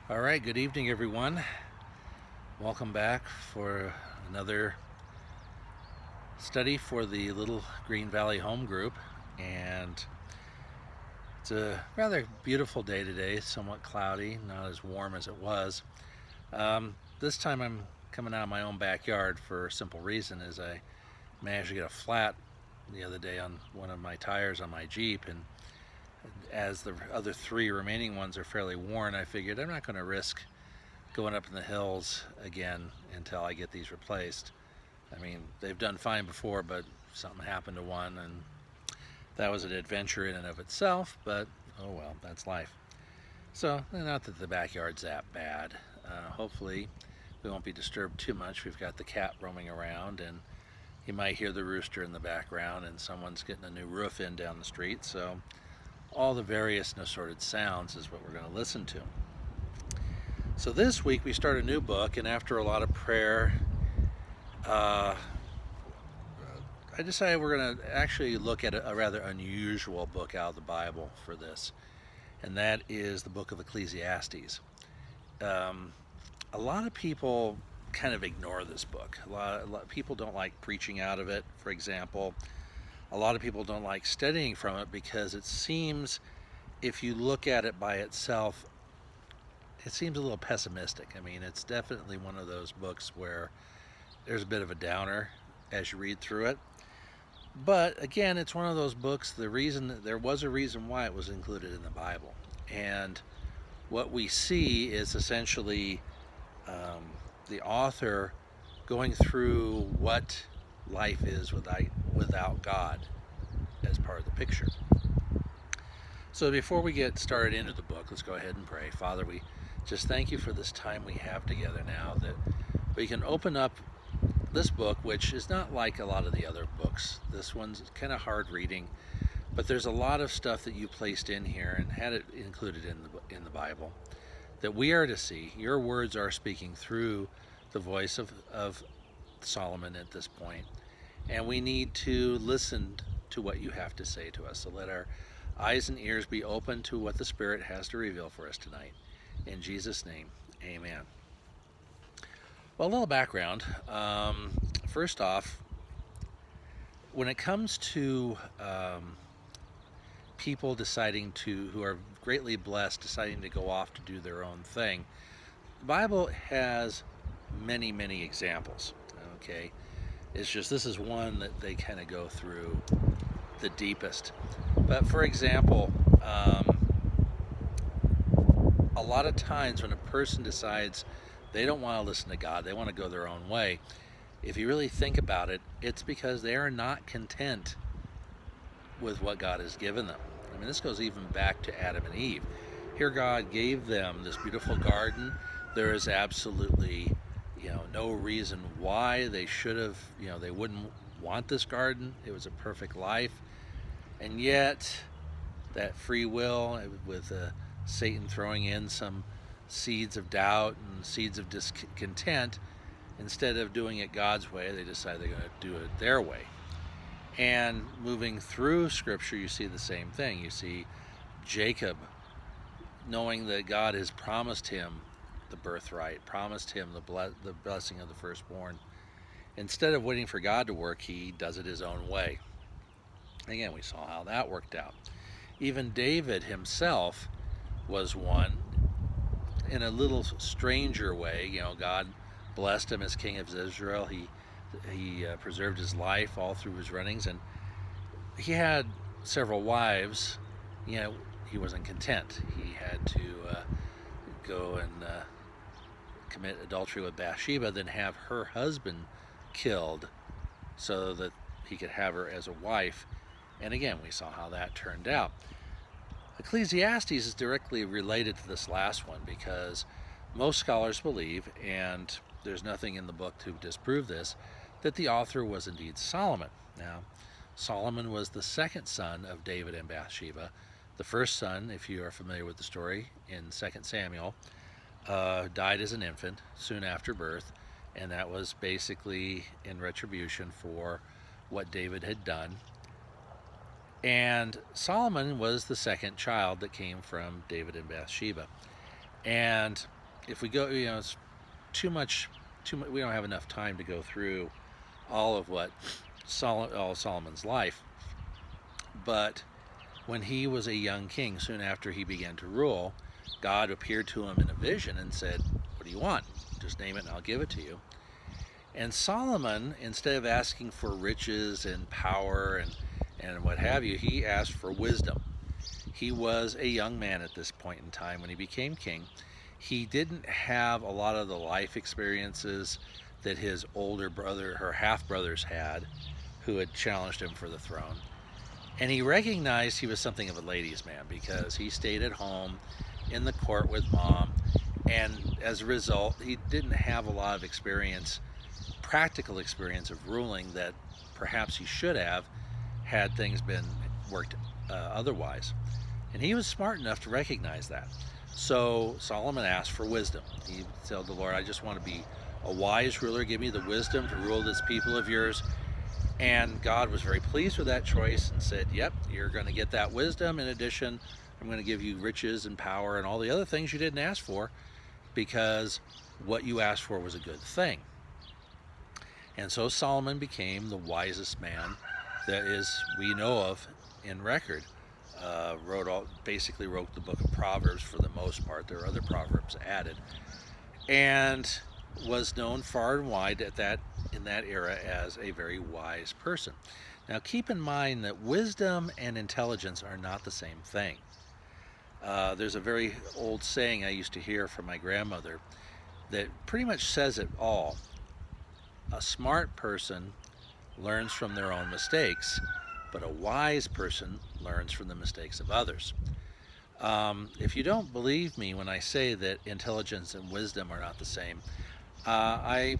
All right, good evening, everyone. Welcome back for another study for the Little Green Valley Home Group. And it's a rather beautiful day today, somewhat cloudy, not as warm as it was. This time I'm coming out of my own backyard for a simple reason is I managed to get a flat the other day on one of my tires on my Jeep, and as the other three remaining ones are fairly worn, I figured I'm not going to risk going up in the hills again until I get these replaced. I mean, they've done fine before, but something happened to one, and that was an adventure in and of itself, but oh well, that's life. So, not that the backyard's that bad. Hopefully, we won't be disturbed too much. We've got the cat roaming around, and you might hear the rooster in the background, and someone's getting a new roof in down the street. So, all the various and assorted sounds is what we're going to listen to. So this week we start a new book, and after a lot of prayer, I decided we're going to actually look at a rather unusual book out of the Bible for this, and that is the Book of Ecclesiastes. A lot of people kind of ignore this book. A lot of people don't like preaching out of it, for example. A lot of people don't like studying from it because it seems, if you look at it by itself, it seems a little pessimistic. I mean, it's definitely one of those books where there's a bit of a downer as you read through it. But again, it's one of those books, there was a reason why it was included in the Bible. And what we see is essentially the author going through what life is without God as part of the picture. So before we get started into the book, let's go ahead and pray. Father, we just thank you for this time we have together now, that we can open up this book, which is not like a lot of the other books. This one's kind of hard reading, but there's a lot of stuff that you placed in here and had it included in the Bible that we are to see. Your words are speaking through the voice of Solomon at this point, and we need to listen to what you have to say to us. So let our eyes and ears be open to what the Spirit has to reveal for us tonight. In Jesus' name, amen. Well, a little background. First off, when it comes to people who are greatly blessed, deciding to go off to do their own thing, the Bible has many, many examples. Okay, it's just this is one that they kind of go through the deepest. But for example, a lot of times when a person decides they don't want to listen to God, they want to go their own way, if you really think about it, it's because they are not content with what God has given them. I mean, this goes even back to Adam and Eve. Here God gave them this beautiful garden. There is absolutely, no reason why they should have, they wouldn't want this garden. It was a perfect life. And yet, that free will, with Satan throwing in some seeds of doubt and seeds of discontent, instead of doing it God's way, they decide they're going to do it their way. And moving through Scripture, you see the same thing. You see Jacob, knowing that God has promised him the birthright, promised him the blessing of the firstborn. Instead of waiting for God to work, he does it his own way. Again, we saw how that worked out. Even David himself was one in a little stranger way. God blessed him as king of Israel. He preserved his life all through his runnings, and he had several wives. He wasn't content. He had to go and commit adultery with Bathsheba, then have her husband killed so that he could have her as a wife. And again, we saw how that turned out. Ecclesiastes is directly related to this last one because most scholars believe, and there's nothing in the book to disprove this, that the author was indeed Solomon. Now, Solomon was the second son of David and Bathsheba. The first son, if you are familiar with the story in 2 Samuel, died as an infant soon after birth, and that was basically in retribution for what David had done. And Solomon was the second child that came from David and Bathsheba. And if we go, it's too much. Too much. We don't have enough time to go through all of what all of Solomon's life. But when he was a young king, soon after he began to rule, God appeared to him in a vision and said, "What do you want? Just name it and I'll give it to you." And Solomon, instead of asking for riches and power and what have you, he asked for wisdom. He was a young man at this point in time when he became king. He didn't have a lot of the life experiences that his older brother, her half brothers had, who had challenged him for the throne. And he recognized he was something of a ladies' man because he stayed at home in the court with mom. And as a result, he didn't have a lot of experience, practical experience of ruling that perhaps he should have had things been worked otherwise. And he was smart enough to recognize that. So Solomon asked for wisdom. He told the Lord, "I just want to be a wise ruler. Give me the wisdom to rule this people of yours." And God was very pleased with that choice and said, "Yep, you're going to get that wisdom. In addition, I'm going to give you riches and power and all the other things you didn't ask for, because what you asked for was a good thing." And so Solomon became the wisest man that we know of in record. Basically wrote the Book of Proverbs for the most part. There are other proverbs added, and was known far and wide in that era as a very wise person. Now keep in mind that wisdom and intelligence are not the same thing. There's a very old saying I used to hear from my grandmother that pretty much says it all. A smart person learns from their own mistakes, but a wise person learns from the mistakes of others. If you don't believe me when I say that intelligence and wisdom are not the same, I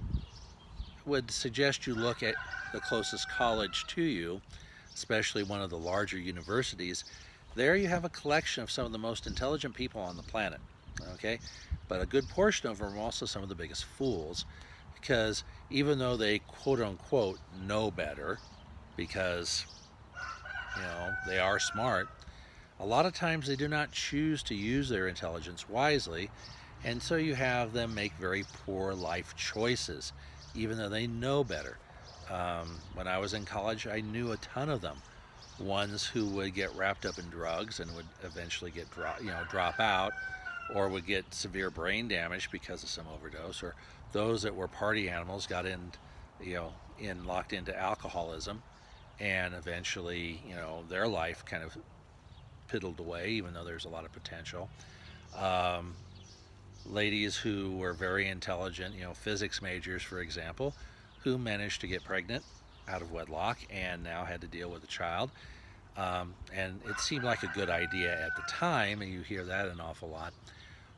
would suggest you look at the closest college to you, especially one of the larger universities. There you have a collection of some of the most intelligent people on the planet, okay? But a good portion of them are also some of the biggest fools, because even though they quote unquote know better, because they are smart, a lot of times they do not choose to use their intelligence wisely, and so you have them make very poor life choices, even though they know better. When I was in college, I knew a ton of them. Ones who would get wrapped up in drugs and would eventually get drop out, or would get severe brain damage because of some overdose, or those that were party animals got locked into alcoholism, and eventually their life kind of piddled away, even though there's a lot of potential. Ladies who were very intelligent, physics majors, for example, who managed to get pregnant out of wedlock and now had to deal with a child. And it seemed like a good idea at the time, and you hear that an awful lot,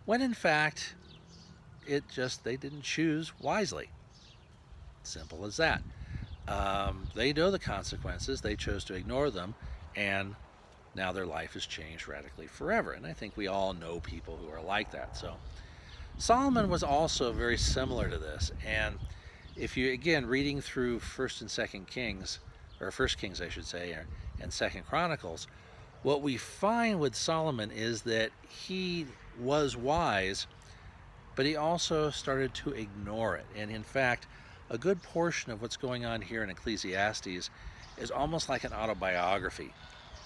when in fact, they didn't choose wisely. Simple as that. They know the consequences, they chose to ignore them, and now their life has changed radically forever. And I think we all know people who are like that. So Solomon was also very similar to this. And if you, again, reading through 1st and 2nd Kings, or 1st Kings I should say, and 2nd Chronicles, what we find with Solomon is that he was wise, but he also started to ignore it. And in fact, a good portion of what's going on here in Ecclesiastes is almost like an autobiography.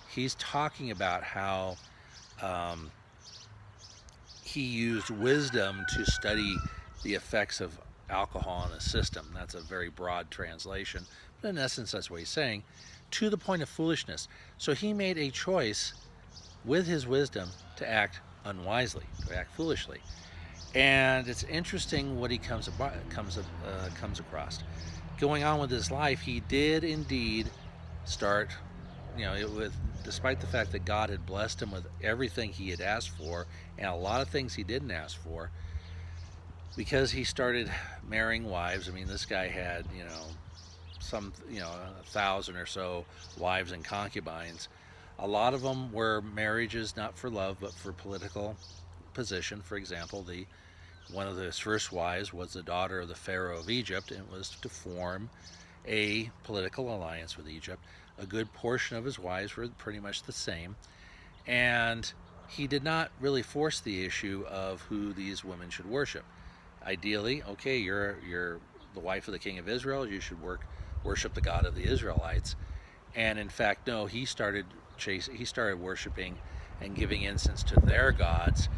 He's talking about how he used wisdom to study the effects of alcohol in the system. That's a very broad translation, but in essence that's what he's saying, to the point of foolishness. So he made a choice with his wisdom to act unwisely, to act foolishly. And it's interesting what he comes across. Going on with his life, he did indeed start, despite the fact that God had blessed him with everything he had asked for, and a lot of things he didn't ask for, because he started marrying wives. I mean, this guy had, 1,000 or so wives and concubines. A lot of them were marriages not for love, but for political position. For example, one of his first wives was the daughter of the Pharaoh of Egypt, and it was to form a political alliance with Egypt. A good portion of his wives were pretty much the same. And he did not really force the issue of who these women should worship. Ideally, okay, you're the wife of the king of Israel, you should worship the God of the Israelites. And in fact, no, he started worshiping and giving incense to their gods,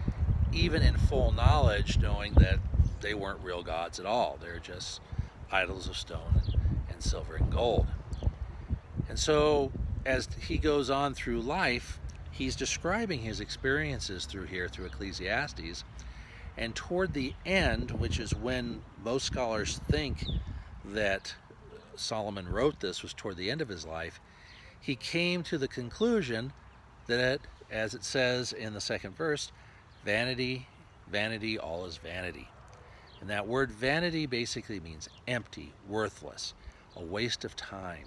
even in full knowledge, knowing that they weren't real gods at all. They're just idols of stone and silver and gold. And so, as he goes on through life, he's describing his experiences through Ecclesiastes. And toward the end, which is when most scholars think that Solomon wrote this, was toward the end of his life, he came to the conclusion that, as it says in the second verse, vanity, vanity, all is vanity. And that word vanity basically means empty, worthless, a waste of time.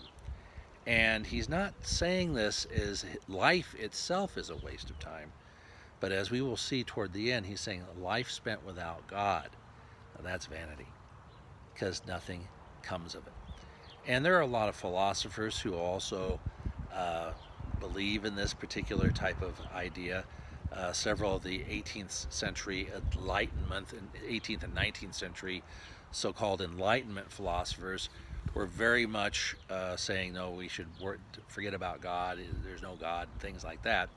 And he's not saying this as life itself is a waste of time, but as we will see toward the end, he's saying life spent without God, now that's vanity, because nothing comes of it. And there are a lot of philosophers who also believe in this particular type of idea. Several of the 18th century Enlightenment, 18th and 19th century so-called Enlightenment philosophers were very much saying, no, we should forget about God, there's no God, and things like that.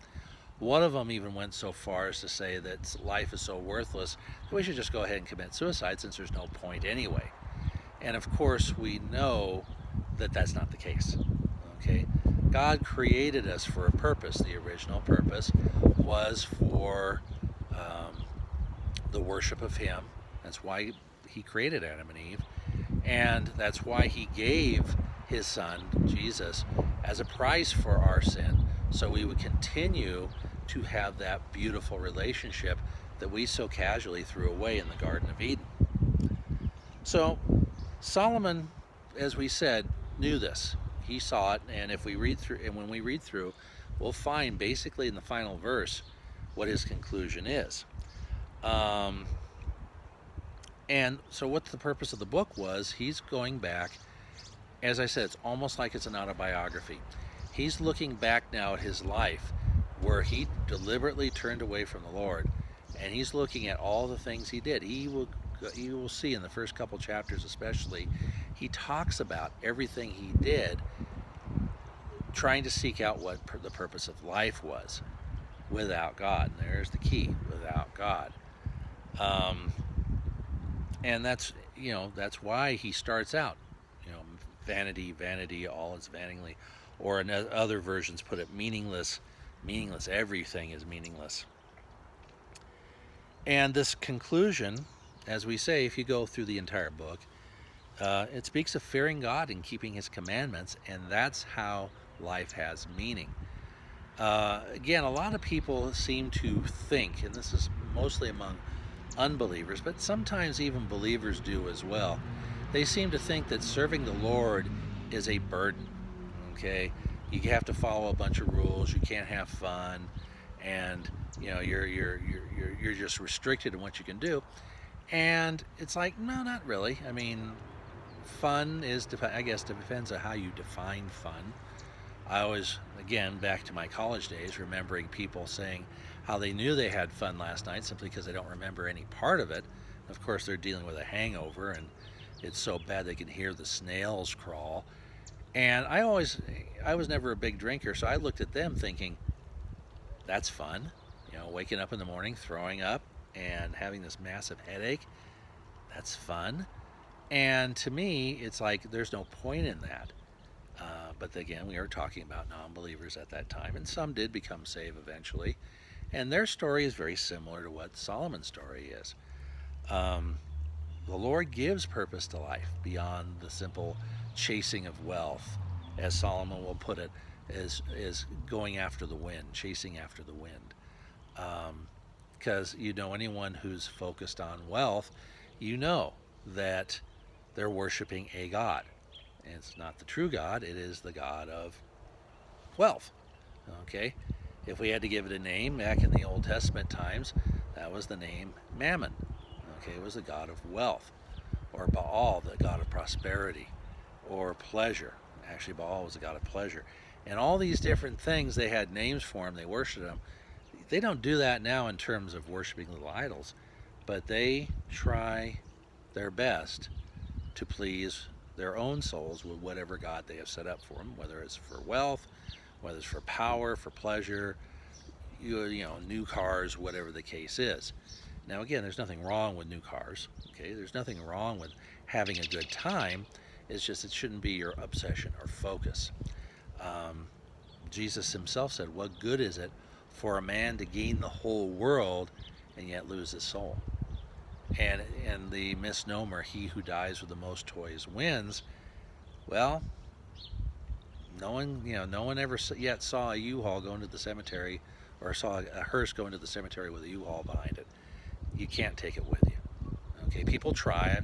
One of them even went so far as to say that life is so worthless that we should just go ahead and commit suicide since there's no point anyway. And of course, we know that that's not the case. Okay? God created us for a purpose. The original purpose was for the worship of Him. That's why He created Adam and Eve. And that's why He gave His Son, Jesus, as a price for our sin, so we would continue to have that beautiful relationship that we so casually threw away in the Garden of Eden. So Solomon, as we said, knew this. He saw it, and if we read through, and when we read through, we'll find basically in the final verse what his conclusion is. And so what the purpose of the book was, he's going back, as I said, it's almost like it's an autobiography. He's looking back now at his life where he deliberately turned away from the Lord, and he's looking at all the things he did. You will see in the first couple chapters especially, he talks about everything he did, trying to seek out what the purpose of life was without God. And there's the key, without God. And that's why he starts out, vanity, vanity, all is vanity, or in other versions put it meaningless, everything is meaningless. And this conclusion, as we say, if you go through the entire book, it speaks of fearing God and keeping His commandments, and that's how life has meaning. Again, a lot of people seem to think, and this is mostly among unbelievers, but sometimes even believers do as well. They seem to think that serving the Lord is a burden. Okay, you have to follow a bunch of rules. You can't have fun, and you're just restricted in what you can do. And it's like, no, not really. I mean, fun is, I guess, depends on how you define fun. I always, again, back to my college days, remembering people saying how they knew they had fun last night simply because they don't remember any part of it. Of course, they're dealing with a hangover, and it's so bad they can hear the snails crawl. And I was never a big drinker, so I looked at them thinking, that's fun. Waking up in the morning, throwing up, and having this massive headache, that's fun. And to me, it's like there's no point in that. But again, we are talking about non-believers at that time, and some did become saved eventually. And their story is very similar to what Solomon's story is. The Lord gives purpose to life beyond the simple chasing of wealth, as Solomon will put it, is going after the wind, chasing after the wind. Because anyone who's focused on wealth, that they're worshiping a god. And it's not the true God, it is the god of wealth. Okay? If we had to give it a name back in the Old Testament times, that was the name Mammon. Okay, it was the god of wealth. Or Baal, the god of prosperity. Or pleasure. Actually, Baal was the god of pleasure. And all these different things, they had names for him, they worshipped him. They don't do that now in terms of worshiping little idols, but they try their best to please their own souls with whatever God they have set up for them, whether it's for wealth, whether it's for power, for pleasure, new cars, whatever the case is. Now, again, there's nothing wrong with new cars. Okay, there's nothing wrong with having a good time. It's just it shouldn't be your obsession or focus. Um, Jesus himself said, "What good is it for a man to gain the whole world and yet lose his soul?" And the misnomer, "He who dies with the most toys wins." Well, no one ever yet saw a U-Haul going to the cemetery, or saw a hearse going to the cemetery with a U-Haul behind it. You can't take it with you. Okay, people try.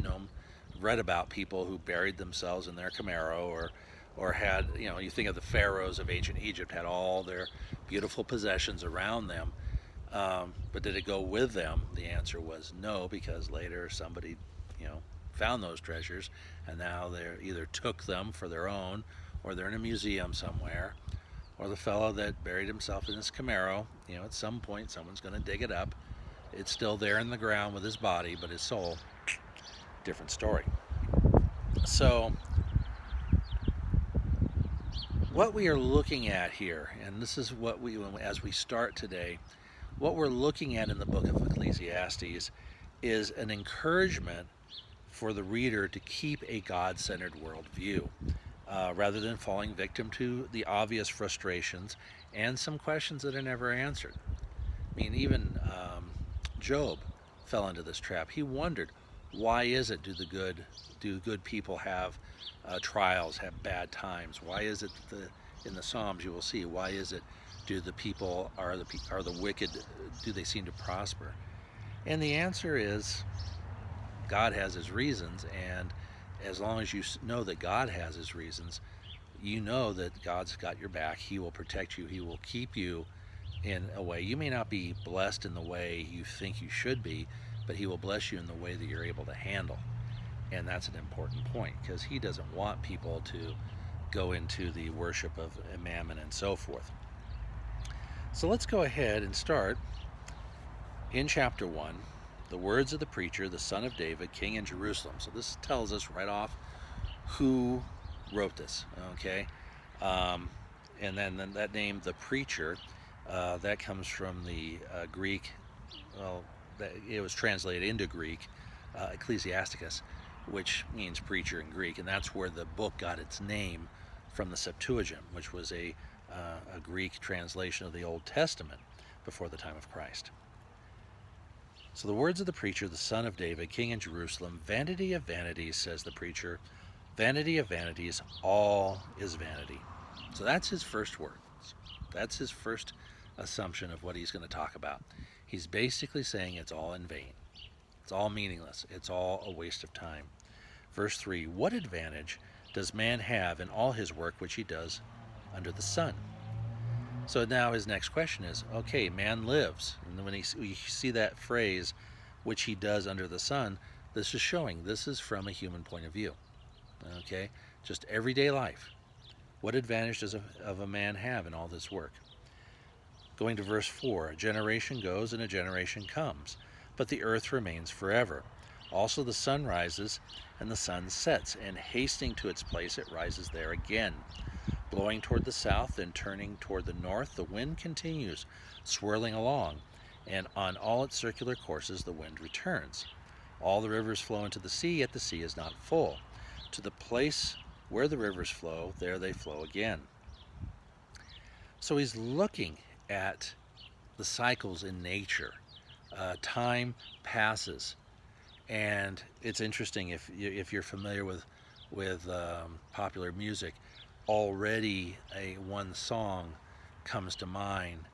Read about people who buried themselves in their Camaro, or had, you think of the pharaohs of ancient Egypt, had all their beautiful possessions around them, but did it go with them? The answer was no, because later somebody, found those treasures, and now they're either took them for their own, or they're in a museum somewhere, or the fellow that buried himself in his Camaro, at some point someone's going to dig it up. It's still there in the ground with his body, but his soul, different story. So what we are looking at here, and this is what as we start today, what we're looking at in the book of Ecclesiastes is an encouragement for the reader to keep a God-centered worldview, rather than falling victim to the obvious frustrations and some questions that are never answered. I mean, even Job fell into this trap. He wondered, why is it do good people have trials, have bad times? Why is it that in the Psalms you will see, why is it do the people are the wicked, do they seem to prosper? And the answer is, God has his reasons, and as long as you know that God has his reasons, you know that God's got your back. He will protect you. He will keep you in a way. You may not be blessed in the way you think you should be, but he will bless you in the way that you're able to handle. And that's an important point, because he doesn't want people to go into the worship of mammon and so forth. So let's go ahead and start in chapter 1, the words of the preacher, the son of David, king in Jerusalem. So this tells us right off who wrote this, okay? And then that name, the preacher, that comes from the Greek, it was translated into Greek, Ecclesiastes, which means preacher in Greek, and that's where the book got its name, from the Septuagint, which was a Greek translation of the Old Testament before the time of Christ. So the words of the preacher, the son of David, king in Jerusalem: "Vanity of vanities, says the preacher, vanity of vanities, all is vanity." So that's his first words. That's his first assumption of what he's going to talk about. He's basically saying it's all in vain. It's all meaningless. It's all a waste of time. Verse 3, "What advantage does man have in all his work which he does under the sun?" So now his next question is, okay, man lives. And when we see that phrase, "which he does under the sun," this is showing this is from a human point of view. Okay? Just everyday life. What advantage does a man have in all this work? Going to verse 4, "A generation goes and a generation comes, but the earth remains forever. Also the sun rises and the sun sets, and hastening to its place it rises there again. Blowing toward the south and turning toward the north, the wind continues, swirling along, and on all its circular courses the wind returns. All the rivers flow into the sea, yet the sea is not full. To the place where the rivers flow, there they flow again." So he's looking at the cycles in nature. Time passes, and it's interesting if you're familiar with popular music. Already one song comes to mind,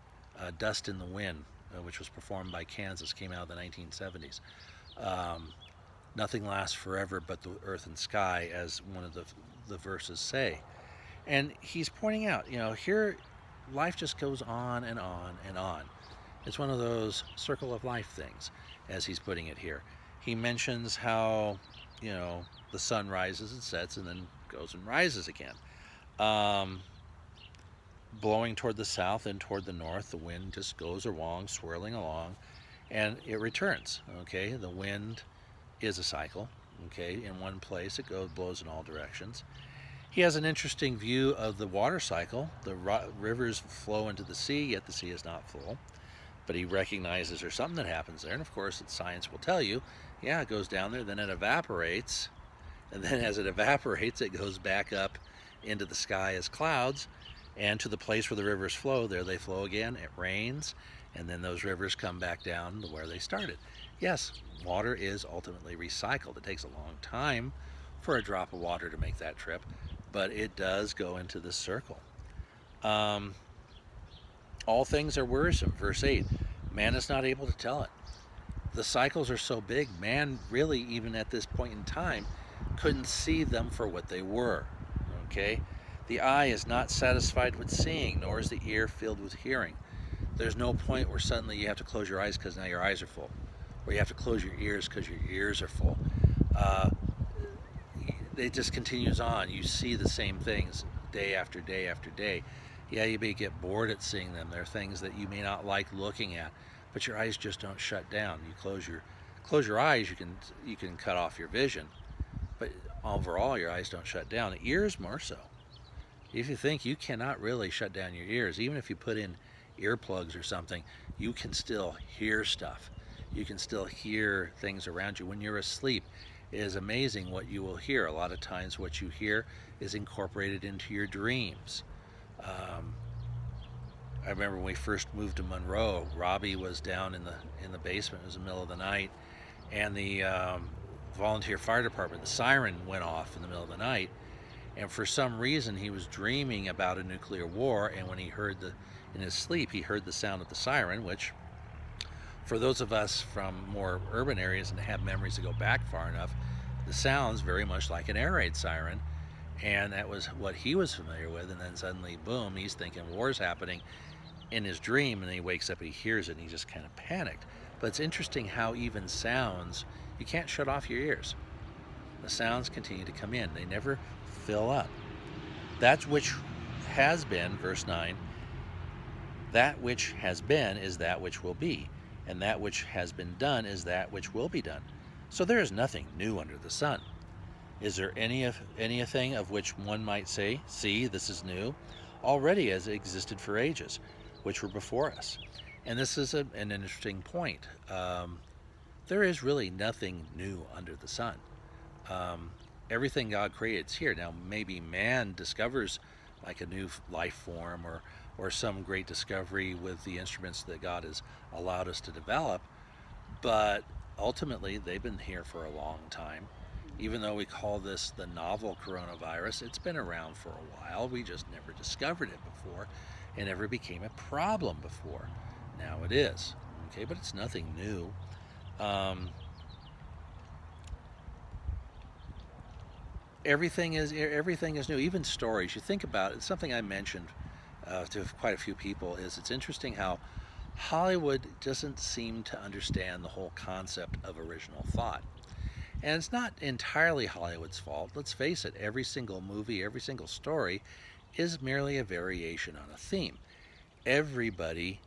"Dust in the Wind," which was performed by Kansas, came out in the 1970s. Nothing lasts forever but the earth and sky, as one of the verses say. And he's pointing out, here life just goes on and on and on. It's one of those circle of life things, as he's putting it here. He mentions how, the sun rises and sets and then goes and rises again. blowing toward the south and toward the north. The wind just goes along, swirling along, and it returns. Okay, the wind is a cycle. Okay, in one place it goes blows in all directions. He has an interesting view of the water cycle. The rivers flow into the sea, yet the sea is not full. But he recognizes there's something that happens there, and of course, science will tell you, yeah, it goes down there, then it evaporates, and then as it evaporates, it goes back up into the sky as clouds, and to the place where the rivers flow. There they flow again. It rains, and then those rivers come back down to where they started. Yes, water is ultimately recycled. It takes a long time for a drop of water to make that trip, but it does go into this circle. Um, all things are wearisome. Verse 8, man is not able to tell it. The cycles are so big, man really, even at this point in time, couldn't see them for what they were. Okay? The eye is not satisfied with seeing, nor is the ear filled with hearing. There's no point where suddenly you have to close your eyes because now your eyes are full, or you have to close your ears because your ears are full. Uh, it just continues on. You see the same things day after day after day. Yeah, you may get bored at seeing them. There are things that you may not like looking at, but your eyes just don't shut down. You close your eyes, you can cut off your vision, but overall your eyes don't shut down. The ears more so. If you think, you cannot really shut down your ears, even if you put in earplugs or something, you can still hear stuff. You can still hear things around you when you're asleep. It is amazing what you will hear. A lot of times what you hear is incorporated into your dreams. I remember when we first moved to Monroe, Robbie was down in the basement. It was the middle of the night, and the volunteer fire department, the siren went off in the middle of the night, and for some reason he was dreaming about a nuclear war, and when he heard in his sleep, he heard the sound of the siren, which for those of us from more urban areas and have memories that go back far enough, the sounds very much like an air raid siren, and that was what he was familiar with. And then suddenly, boom, he's thinking war's happening in his dream, and he wakes up, he hears it, and he just kind of panicked. But it's interesting how even sounds, you can't shut off your ears. The sounds continue to come in. They never fill up. That which has been, verse 9, that which has been is that which will be, and that which has been done is that which will be done. So there is nothing new under the sun. Is there anything of which one might say, see, this is new? Already as it existed for ages, which were before us. And this is an interesting point. There is really nothing new under the sun. Everything God created is here. Now, maybe man discovers like a new life form or some great discovery with the instruments that God has allowed us to develop, but ultimately they've been here for a long time. Even though we call this the novel coronavirus, it's been around for a while. We just never discovered it before. It never became a problem before. Now it is. Okay, but it's nothing new. Everything is new. Even stories. You think about it. It's something I mentioned to quite a few people. Is it's interesting how Hollywood doesn't seem to understand the whole concept of original thought. And it's not entirely Hollywood's fault. Let's face it, every single movie, every single story is merely a variation on a theme. Everybody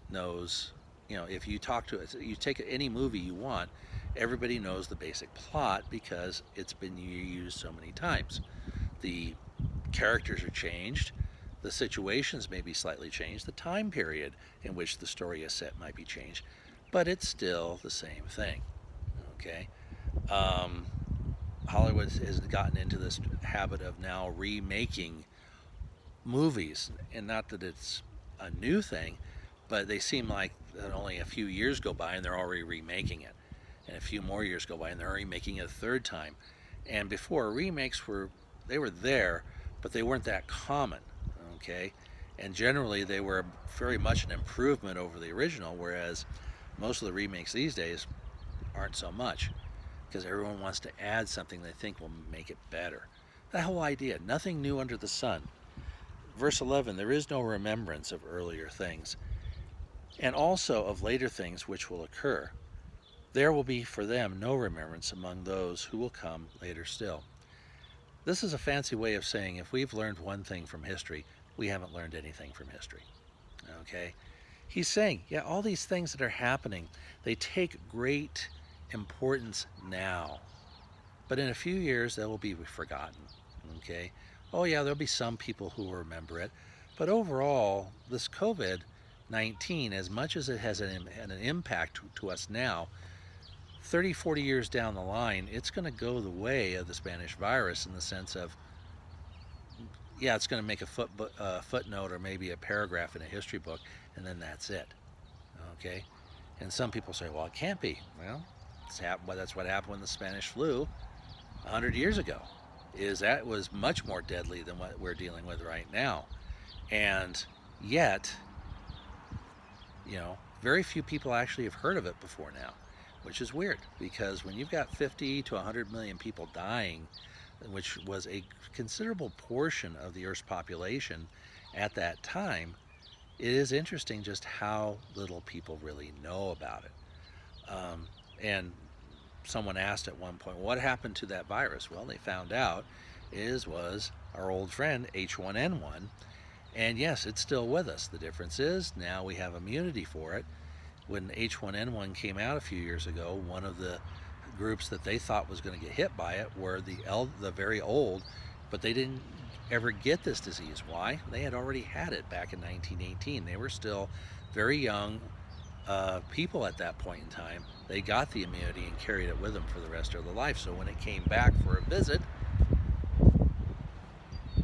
knows, if you talk to it, you take any movie you want, everybody knows the basic plot because it's been used so many times. The characters are changed, the situations may be slightly changed, the time period in which the story is set might be changed, but it's still the same thing. Okay? Hollywood has gotten into this habit of now remaking movies, and not that it's a new thing, but they seem like that only a few years go by and they're already remaking it, and a few more years go by and they're remaking it a third time. And before, remakes were there, but they weren't that common. Okay, and generally they were very much an improvement over the original, whereas most of the remakes these days aren't so much, because everyone wants to add something they think will make it better. That whole idea, nothing new under the sun. Verse 11, there is no remembrance of earlier things, and also of later things which will occur. There will be for them no remembrance among those who will come later still. This is a fancy way of saying if we've learned one thing from history, we haven't learned anything from history. Okay? He's saying, yeah, all these things that are happening, they take great importance now. But in a few years, they will be forgotten. Okay? Oh, yeah, there'll be some people who will remember it. But overall, this COVID 19, as much as it has an impact to us now, 30, 40 years down the line, it's going to go the way of the Spanish virus in the sense of, yeah, it's going to make a footnote or maybe a paragraph in a history book, and then that's it. Okay? And some people say, well, it can't be. Well, that's what happened with the Spanish flu 100 years ago, is that was much more deadly than what we're dealing with right now. And yet, very few people actually have heard of it before now, which is weird, because when you've got 50 to 100 million people dying, which was a considerable portion of the Earth's population at that time, it is interesting just how little people really know about it. And someone asked at one point, what happened to that virus? Well, they found out was our old friend H1N1. And yes, it's still with us. The difference is now we have immunity for it. When H1N1 came out a few years ago, one of the groups that they thought was going to get hit by it were the very old, but they didn't ever get this disease. Why? They had already had it back in 1918. They were still very young people at that point in time. They got the immunity and carried it with them for the rest of their life. So when it came back for a visit,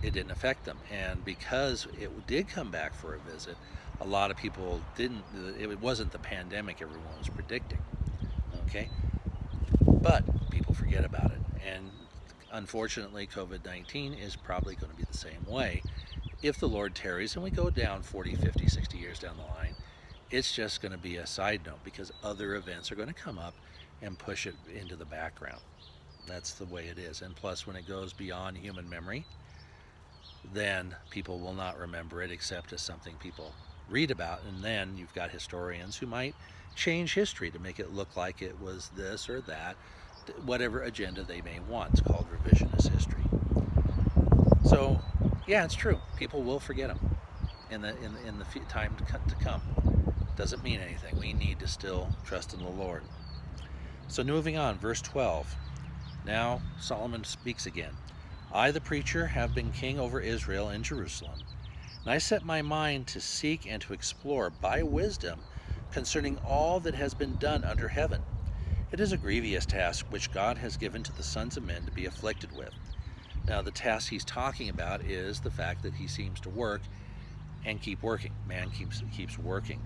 it didn't affect them. And because it did come back for a visit, a lot of people didn't, it wasn't the pandemic everyone was predicting. Okay? But people forget about it. And unfortunately, COVID-19 is probably going to be the same way. If the Lord tarries and we go down 40, 50, 60 years down the line, it's just going to be a side note because other events are going to come up and push it into the background. That's the way it is. And plus, when it goes beyond human memory, then people will not remember it except as something people read about. And then you've got historians who might change history to make it look like it was this or that, whatever agenda they may want. It's called revisionist history. So, yeah, it's true. People will forget them in the time to come. Doesn't mean anything. We need to still trust in the Lord. So moving on, verse 12. Now Solomon speaks again. I, the preacher, have been king over Israel and Jerusalem, and I set my mind to seek and to explore by wisdom concerning all that has been done under heaven. It is a grievous task which God has given to the sons of men to be afflicted with. Now the task he's talking about is the fact that he seems to work and keep working. Man keeps working.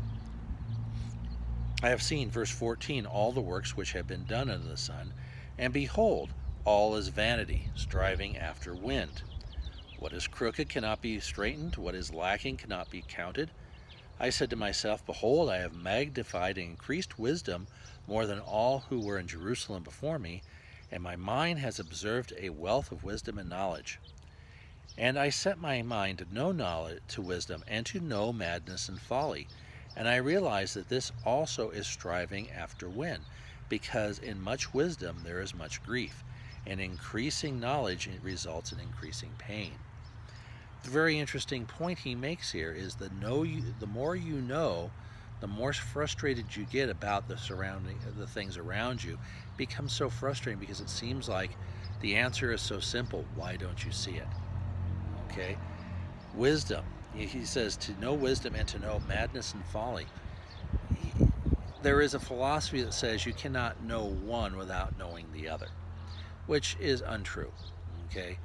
I have seen, verse 14, all the works which have been done under the sun, and behold, all is vanity, striving after wind. What is crooked cannot be straightened, what is lacking cannot be counted. I said to myself, behold, I have magnified and increased wisdom more than all who were in Jerusalem before me, and my mind has observed a wealth of wisdom and knowledge. And I set my mind to know knowledge, to wisdom, and to know madness and folly. And I realize that this also is striving after wind, because in much wisdom there is much grief, and increasing knowledge results in increasing pain. The very interesting point he makes here is that the more you know, the more frustrated you get about the things around you. It becomes so frustrating because it seems like the answer is so simple. Why don't you see it? Okay? Wisdom. He says to know wisdom and to know madness and folly. There is a philosophy that says you cannot know one without knowing the other, which is untrue. Okay?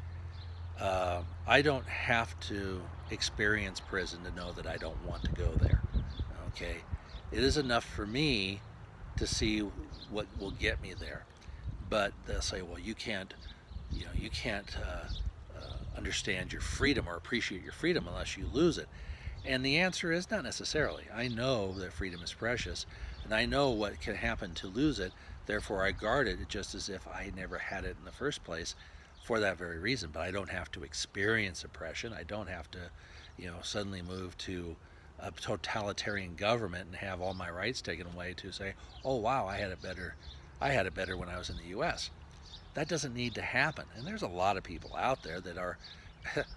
I don't have to experience prison to know that I don't want to go there. Okay? It is enough for me to see what will get me there. But they'll say, well, you can't understand your freedom or appreciate your freedom unless you lose it. And the answer is not necessarily. I know that freedom is precious, and I know what can happen to lose it. Therefore, I guard it just as if I never had it in the first place for that very reason. But I don't have to experience oppression. I don't have to, suddenly move to a totalitarian government and have all my rights taken away to say, oh, wow, I had it better when I was in the U.S. That doesn't need to happen. And there's a lot of people out there that are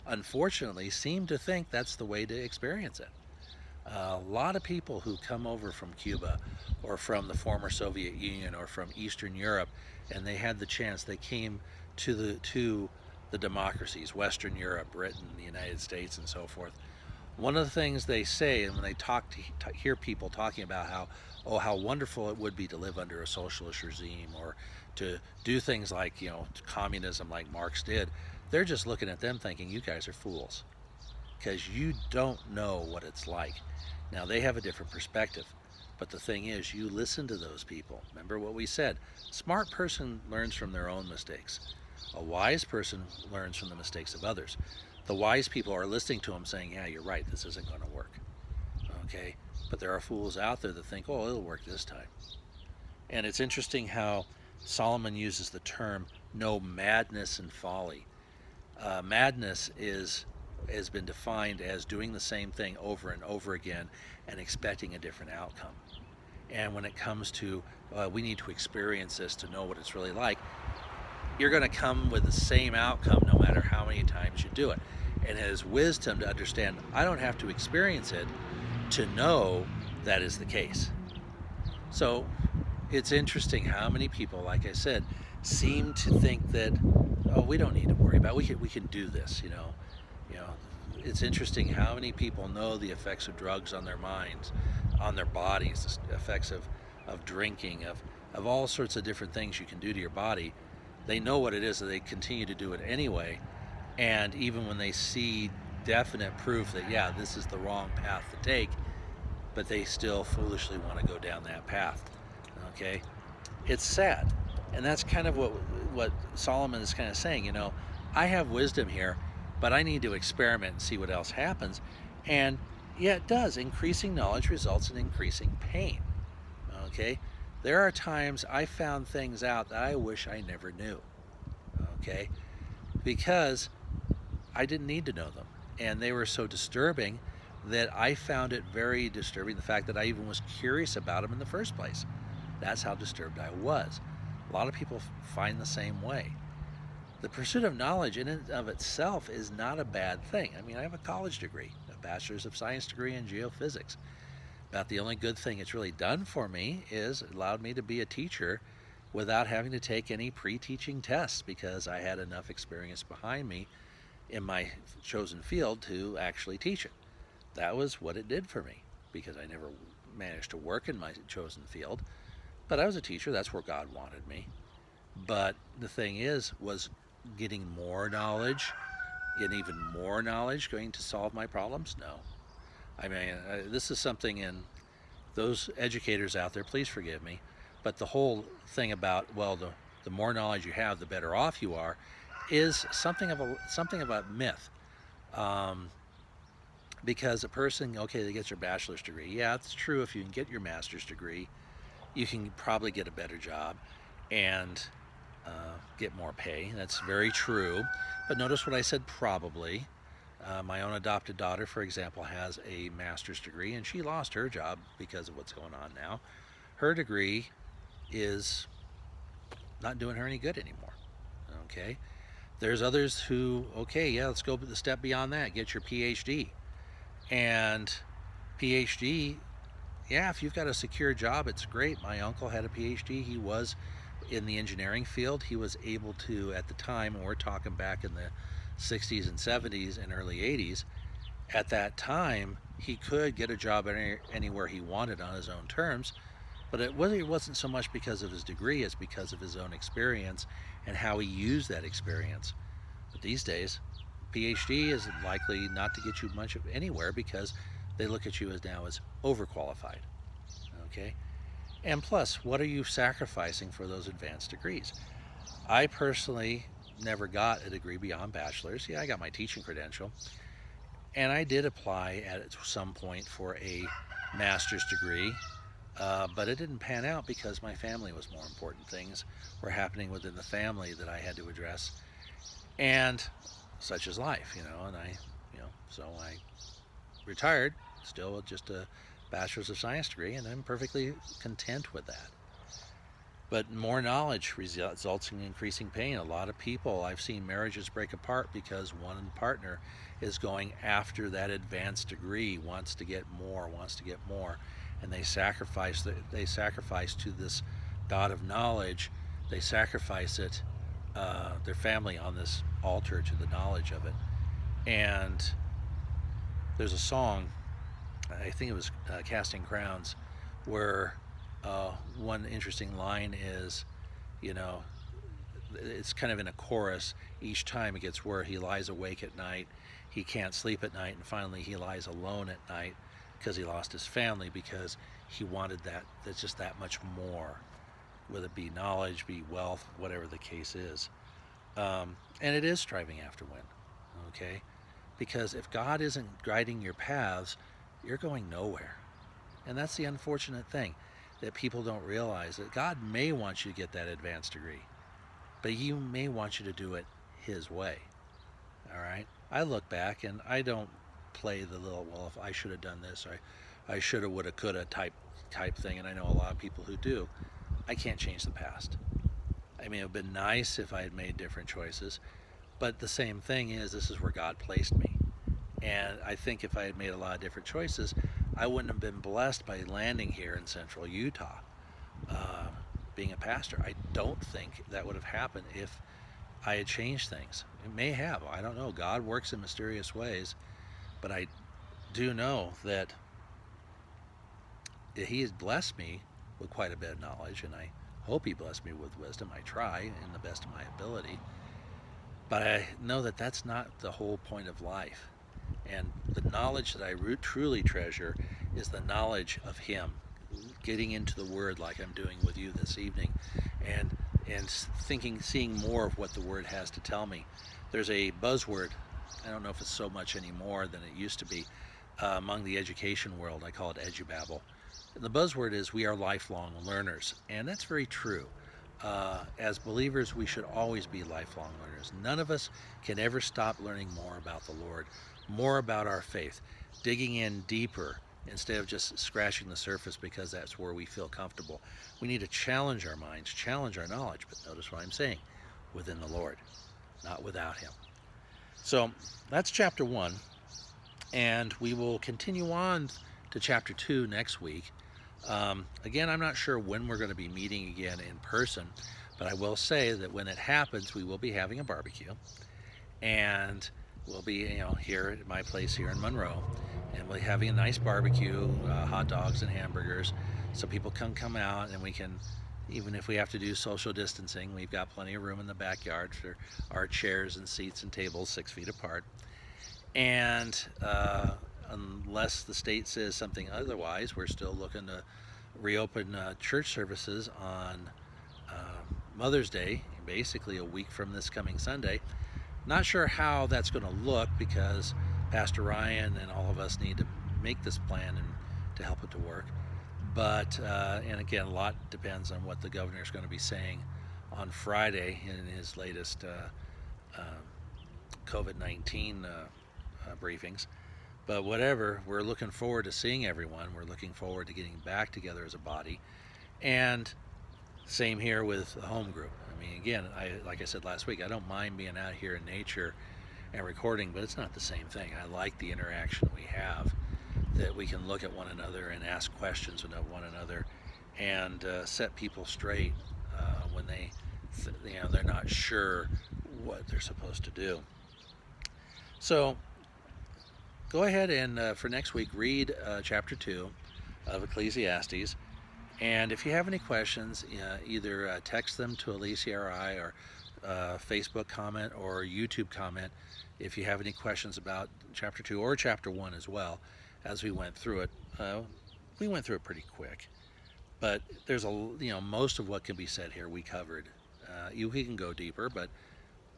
unfortunately seem to think that's the way to experience it. A lot of people who come over from Cuba or from the former Soviet Union or from Eastern Europe, and they had the chance, they came to the democracies, Western Europe, Britain, the United States, and so forth. One of the things they say, and when they hear people talking about how, oh, how wonderful it would be to live under a socialist regime or to do things like, communism like Marx did, they're just looking at them thinking, you guys are fools because you don't know what it's like. Now, they have a different perspective, but the thing is, you listen to those people. Remember what we said, smart person learns from their own mistakes. A wise person learns from the mistakes of others. The wise people are listening to them saying, yeah, you're right, this isn't going to work. Okay? But there are fools out there that think, oh, it'll work this time. And it's interesting how Solomon uses the term, no madness and folly. Madness has been defined as doing the same thing over and over again and expecting a different outcome. And when it comes to we need to experience this to know what it's really like, you're going to come with the same outcome no matter how many times you do it. And it is wisdom to understand I don't have to experience it to know that is the case. So it's interesting how many people, like I said, seem to think that, oh, we don't need to worry about it. We can do this, you know. It's interesting how many people know the effects of drugs on their minds, on their bodies, the effects of drinking, of all sorts of different things you can do to your body. They know what it is, so they continue to do it anyway. And even when they see definite proof that, yeah, this is the wrong path to take, but they still foolishly want to go down that path. Okay? It's sad. And that's kind of what Solomon is kind of saying, I have wisdom here, but I need to experiment and see what else happens. And yeah, it does. Increasing knowledge results in increasing pain. Okay? There are times I found things out that I wish I never knew. Okay? Because I didn't need to know them. And they were so disturbing that I found it very disturbing, the fact that I even was curious about them in the first place. That's how disturbed I was. A lot of people find the same way. The pursuit of knowledge in and of itself is not a bad thing. I mean, I have a college degree, a bachelor's of science degree in geophysics. About the only good thing it's really done for me is it allowed me to be a teacher without having to take any pre-teaching tests because I had enough experience behind me in my chosen field to actually teach it. That was what it did for me because I never managed to work in my chosen field, but I was a teacher. That's where God wanted me. But the thing was getting more knowledge and even more knowledge going to solve my problems? No. I mean, this is something, in those educators out there, please forgive me, but the whole thing about, well, the more knowledge you have, the better off you are, is something of a myth. Because a person, okay, they get your bachelor's degree. Yeah, it's true. If you can get your master's degree, you can probably get a better job and get more pay. That's very true. But notice what I said, probably. My own adopted daughter, for example, has a master's degree, and she lost her job because of what's going on now. Her degree is not doing her any good anymore. Okay? There's others who, okay, yeah, let's go the step beyond that. Get your PhD. And PhD, yeah, if you've got a secure job, it's great. My uncle had a PhD. He was in the engineering field. He was able to, at the time, and we're talking back in the 60s and 70s and early 80s, at that time, he could get a job anywhere he wanted on his own terms, but it wasn't so much because of his degree as because of his own experience and how he used that experience. But these days, PhD is likely not to get you much of anywhere because they look at you as now as overqualified. Okay? And plus, what are you sacrificing for those advanced degrees? I personally never got a degree beyond bachelor's. Yeah, I got my teaching credential. And I did apply at some point for a master's degree, but it didn't pan out because my family was more important. Things were happening within the family that I had to address. And such is life, and so I retired, still with just a bachelor's of science degree, and I'm perfectly content with that. But more knowledge results in increasing pain. A lot of people, I've seen marriages break apart because one partner is going after that advanced degree, wants to get more, and they sacrifice to this God of knowledge. They sacrifice it, their family on this altar to the knowledge of it. And there's a song, I think it was Casting Crowns, where one interesting line is, you know, it's kind of in a chorus. Each time it gets where he lies awake at night, he can't sleep at night, and finally he lies alone at night because he lost his family, because he wanted that. That's just that much more, whether it be knowledge, be wealth, whatever the case is. And it is striving after win, okay? Because if God isn't guiding your paths, you're going nowhere. And that's the unfortunate thing, that people don't realize, that God may want you to get that advanced degree, but He may want you to do it His way. All right? I look back and I don't play the little, well, if I should have done this, or I shoulda, woulda, coulda type thing, and I know a lot of people who do. I can't change the past. I mean, it would have been nice if I had made different choices, but the same thing is, this is where God placed me. And I think if I had made a lot of different choices, I wouldn't have been blessed by landing here in central Utah, being a pastor. I don't think that would have happened if I had changed things. It may have. I don't know. God works in mysterious ways, but I do know that He has blessed me with quite a bit of knowledge, and I hope He blessed me with wisdom. I try in the best of my ability, but I know that that's not the whole point of life. And the knowledge that I truly treasure is the knowledge of Him, getting into the Word like I'm doing with you this evening, and seeing more of what the Word has to tell me. There's a buzzword, I don't know if it's so much anymore than it used to be, among the education world. I call it edubabble. And the buzzword is, we are lifelong learners, and that's very true. As believers, we should always be lifelong learners. None of us can ever stop learning more about the Lord, more about our faith, digging in deeper instead of just scratching the surface because that's where we feel comfortable. We need to challenge our minds, challenge our knowledge, but notice what I'm saying, within the Lord, not without Him. So that's chapter 1, and we will continue on to chapter 2 next week. Again, I'm not sure when we're going to be meeting again in person, but I will say that when it happens, we will be having a barbecue, and we'll be, here at my place here in Monroe, and we'll be having a nice barbecue, hot dogs and hamburgers, so people can come out, and we can, even if we have to do social distancing, we've got plenty of room in the backyard for our chairs and seats and tables 6 feet apart. And unless the state says something otherwise, we're still looking to reopen church services on Mother's Day, basically a week from this coming Sunday. Not sure how that's going to look, because Pastor Ryan and all of us need to make this plan and to help it to work. But, and again, a lot depends on what the governor is going to be saying on Friday in his latest COVID-19 briefings. But whatever, we're looking forward to seeing everyone. We're looking forward to getting back together as a body. And same here with the home group. I mean, again, like I said last week, I don't mind being out here in nature and recording, but it's not the same thing. I like the interaction we have, that we can look at one another and ask questions of one another, and set people straight when they're not sure what they're supposed to do. So go ahead and for next week, read chapter 2 of Ecclesiastes. And if you have any questions, either text them to Alicia or I, or Facebook comment or YouTube comment if you have any questions about chapter 2 or chapter 1 as well. As we went through it, we went through it pretty quick, but there's most of what can be said here we covered. We can go deeper, but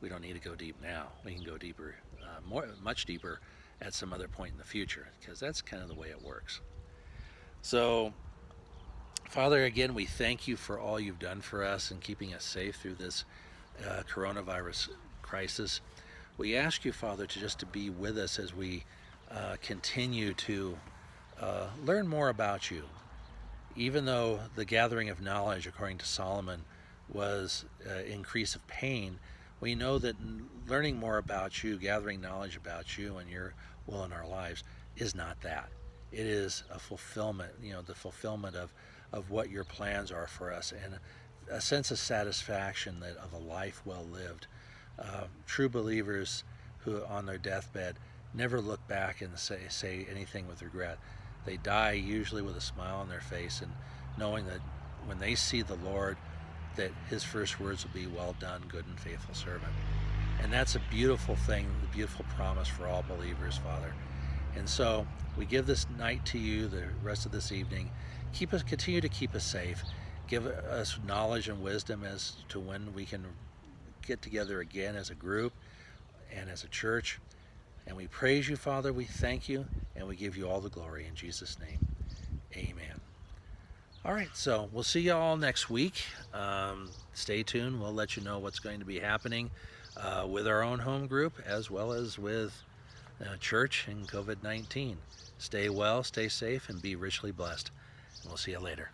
we don't need to go deep now. We can go deeper, much deeper, at some other point in the future, because that's kind of the way it works. So, Father, again, we thank you for all you've done for us and keeping us safe through this coronavirus crisis. We ask you, Father, to be with us as we continue to learn more about you, Even though the gathering of knowledge, according to Solomon, was increase of pain, we know that learning more about you, gathering knowledge about you and your will in our lives, is not that. It is a fulfillment, the fulfillment of what your plans are for us, and a sense of satisfaction that of a life well lived. True believers who on their deathbed never look back and say anything with regret. They die usually with a smile on their face and knowing that when they see the Lord, that his first words will be, well done, good and faithful servant. And that's a beautiful thing, a beautiful promise for all believers, Father. And so we give this night to you, the rest of this evening. Continue to keep us safe. Give us knowledge and wisdom as to when we can get together again as a group and as a church. And we praise you, Father. We thank you, and we give you all the glory in Jesus' name. Amen. All right, so we'll see you all next week. Stay tuned. We'll let you know what's going to be happening with our own home group as well as with church and COVID-19. Stay well, stay safe, and be richly blessed. And we'll see you later.